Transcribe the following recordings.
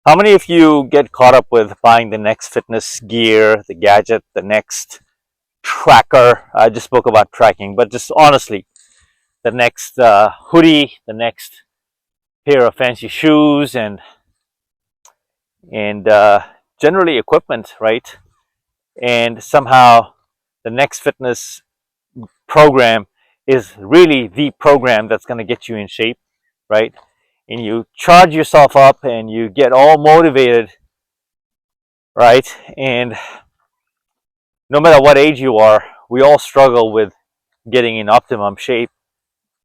How many of you get caught up with buying the next fitness gear, the gadget, the next tracker? I just spoke about tracking, but just honestly, the next hoodie, the next pair of fancy shoes, and generally equipment, right? And somehow the next fitness program is really the program that's going to get you in shape, right? And you charge yourself up and you get all motivated, right? And no matter what age you are, we all struggle with getting in optimum shape.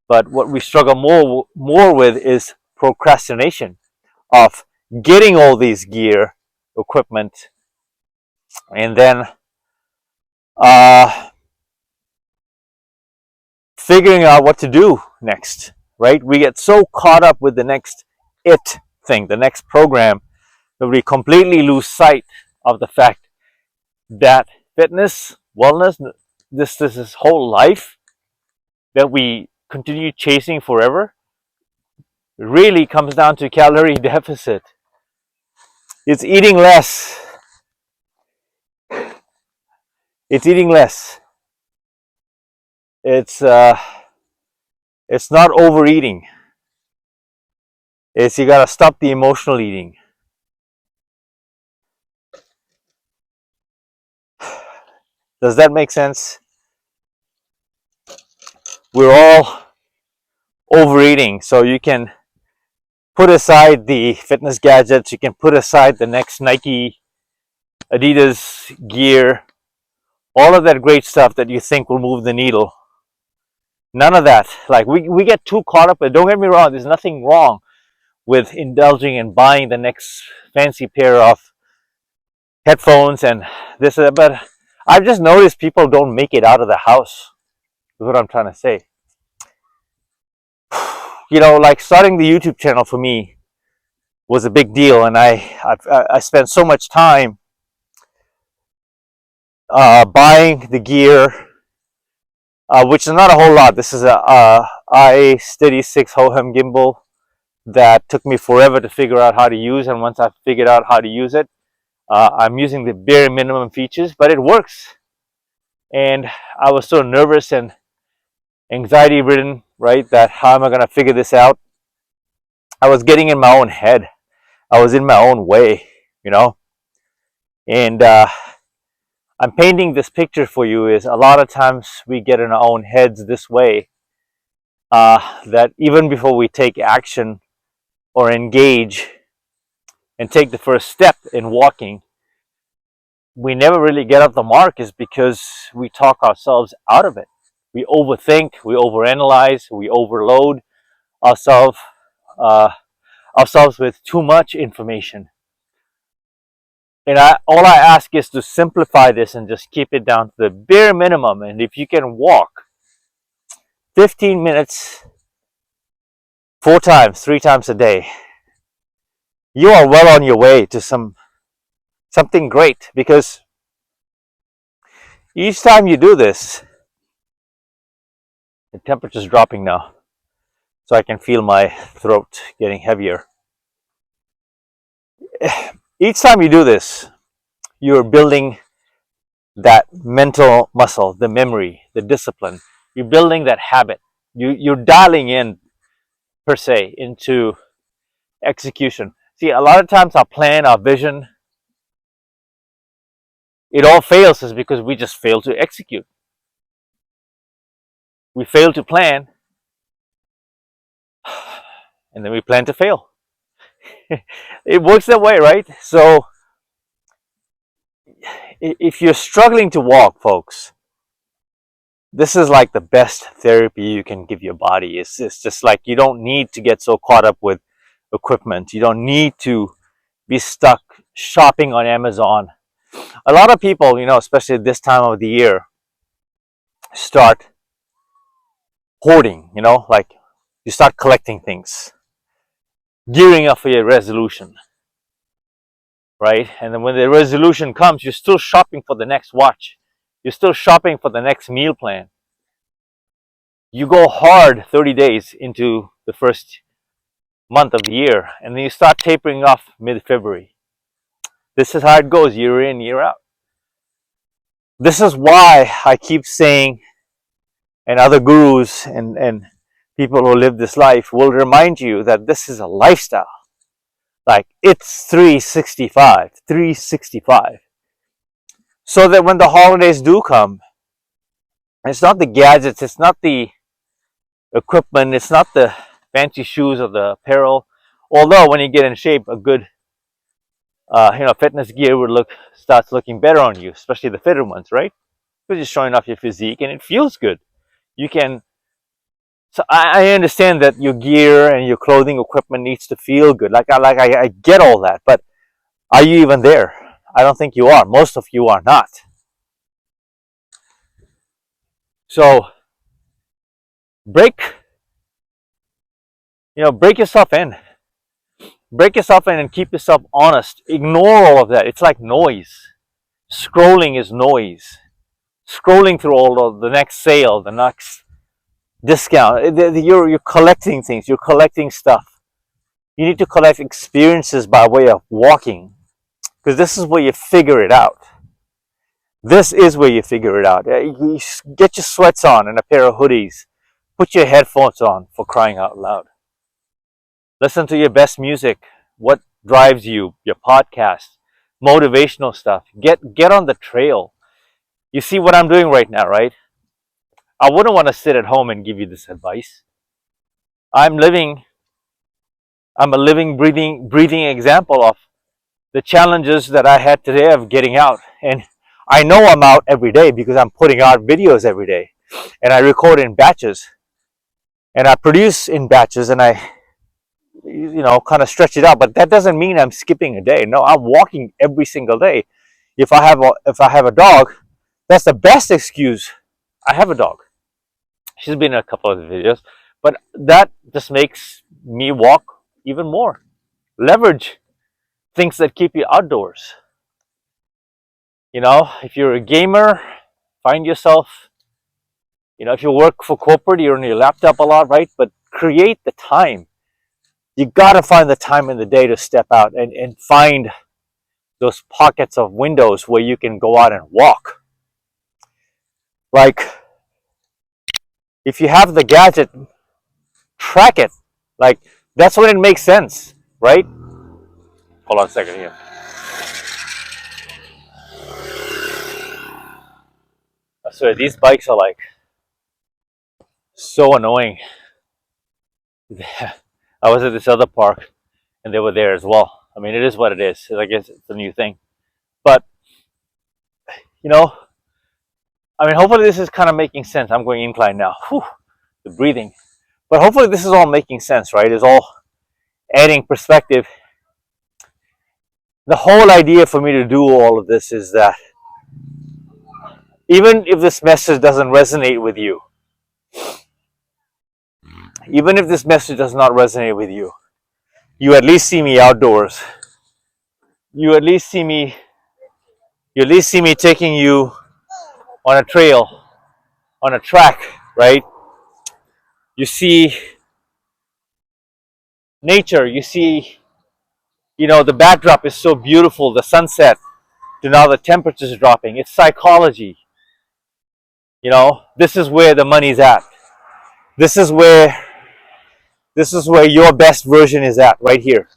But what we struggle more with is procrastination of getting all these gear, equipment, and then uh, figuring out what to do next, right? We get so caught up with the next thing, the next program, that we completely lose sight of the fact that fitness, wellness, this whole life that we continue chasing forever really comes down to calorie deficit. It's eating less. It's eating less. It's it's not overeating. It's you gotta stop the emotional eating. Does that make sense? We're all overeating, so you can put aside the fitness gadgets, you can put aside the next Nike, Adidas gear, all of that great stuff that you think will move the needle. None of that. Like we get too caught up, but don't get me wrong, there's nothing wrong with indulging and buying the next fancy pair of headphones and this and that, but I've just noticed people don't make it out of the house, is what I'm trying to say. You know, like starting the YouTube channel for me was a big deal, and I spent so much time buying the gear, which is not a whole lot. This is a i36 Hohem gimbal that took me forever to figure out how to use, and once I figured out how to use it, I'm using the bare minimum features, but it works. And I was so nervous and anxiety ridden, right, that how am I going to figure this out? I was getting in my own head. I was in my own way, you know. And I'm painting this picture for you is a lot of times we get in our own heads this way, that even before we take action or engage and take the first step in walking, we never really get up the mark, is because we talk ourselves out of it. We overthink, we overanalyze, we overload ourselves with too much information. And all I ask is to simplify this and just keep it down to the bare minimum. And if you can walk 15 minutes 3 times a day, you are well on your way to something great. Because each time you do this, the temperature's dropping now, so I can feel my throat getting heavier. Each time you do this, you're building that mental muscle, the memory, the discipline. You're building that habit. You're dialing in, per se, into execution. See, a lot of times our plan, our vision, it all fails is because we just fail to execute. We fail to plan, and then we plan to fail. It works that way, right? So if you're struggling to walk, folks, this is like the best therapy you can give your body. It's just like you don't need to get so caught up with equipment. You don't need to be stuck shopping on Amazon. A lot of people, you know, especially this time of the year, start hoarding, you know, like you start collecting things, gearing up for your resolution, right? And then when the resolution comes, you're still shopping for the next watch. You're still shopping for the next meal plan. You go hard 30 days into the first month of the year, and then you start tapering off mid-February. This is how it goes year in, year out. This is why I keep saying, and other gurus and people who live this life will remind you that this is a lifestyle. Like, it's 365, 365. So that when the holidays do come, it's not the gadgets, it's not the equipment, it's not the fancy shoes or the apparel. Although when you get in shape, a good fitness gear would starts looking better on you, especially the fitter ones, right? Because you're showing off your physique and it feels good. You can. So I understand that your gear and your clothing equipment needs to feel good. I get all that, but are you even there? I don't think you are. Most of you are not. So break yourself in. Break yourself in and keep yourself honest. Ignore all of that. It's like noise. Scrolling is noise. Scrolling through all of the next sale, the next discount. You're collecting things. You're collecting stuff. You need to collect experiences by way of walking, because this is where you figure it out. This is where you figure it out. You get your sweats on and a pair of hoodies. Put your headphones on, for crying out loud. Listen to your best music. What drives you? Your podcast, motivational stuff. Get on the trail. You see what I'm doing right now, right? I wouldn't want to sit at home and give you this advice. I'm a living, breathing example of the challenges that I had today of getting out. And I know I'm out every day because I'm putting out videos every day. And I record in batches. And I produce in batches, and I kind of stretch it out. But that doesn't mean I'm skipping a day. No, I'm walking every single day. If I have a dog, that's the best excuse. I have a dog. She's been in a couple of the videos, but that just makes me walk even more. Leverage things that keep you outdoors. If you're a gamer, find yourself, if you work for corporate, you're on your laptop a lot, right? But create the time. You gotta find the time in the day to step out and find those pockets of windows where you can go out and walk. Like, if you have the gadget, track it. Like, that's when it makes sense, right? Hold on a second here. I swear, these bikes are like so annoying. I was at this other park and they were there as well. I mean, it is what it is. I guess it's a new thing. But, hopefully this is kind of making sense. I'm going incline now. Whew, the breathing. But hopefully this is all making sense, right? It's all adding perspective. The whole idea for me to do all of this is that even if this message doesn't resonate with you, even if this message does not resonate with you, you at least see me outdoors. You at least see me taking you on a trail, on a track, right? You see nature, you see, the backdrop is so beautiful, the sunset, to now the temperature's dropping. It's psychology. This is where the money's at. This is where your best version is at, right here.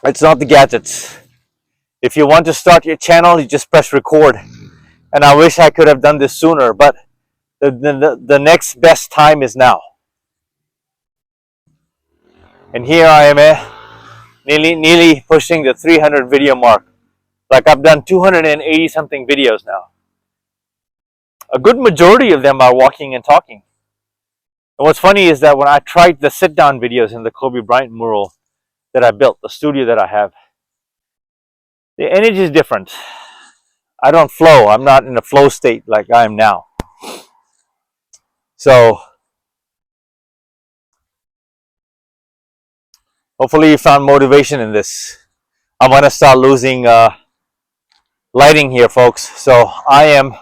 It's not the gadgets. If you want to start your channel, you just press record. And I wish I could have done this sooner, but the next best time is now. And here I am, nearly pushing the 300 video mark. Like, I've done 280 something videos now. A good majority of them are walking and talking. And what's funny is that when I tried the sit down videos in the Kobe Bryant mural that I built, the studio that I have, the energy is different. I don't flow. I'm not in a flow state like I am now. So hopefully you found motivation in this. I'm going to start losing lighting here, folks. So I am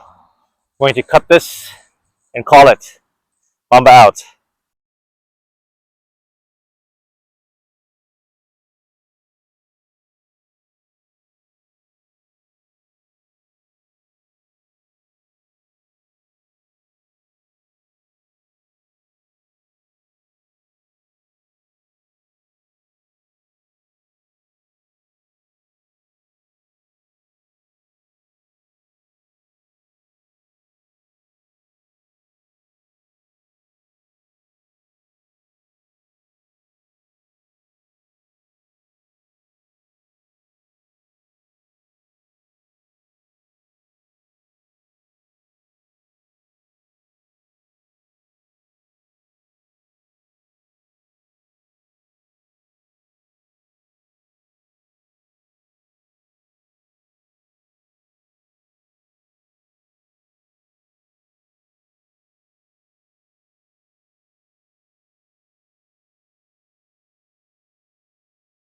going to cut this and call it. Mamba out.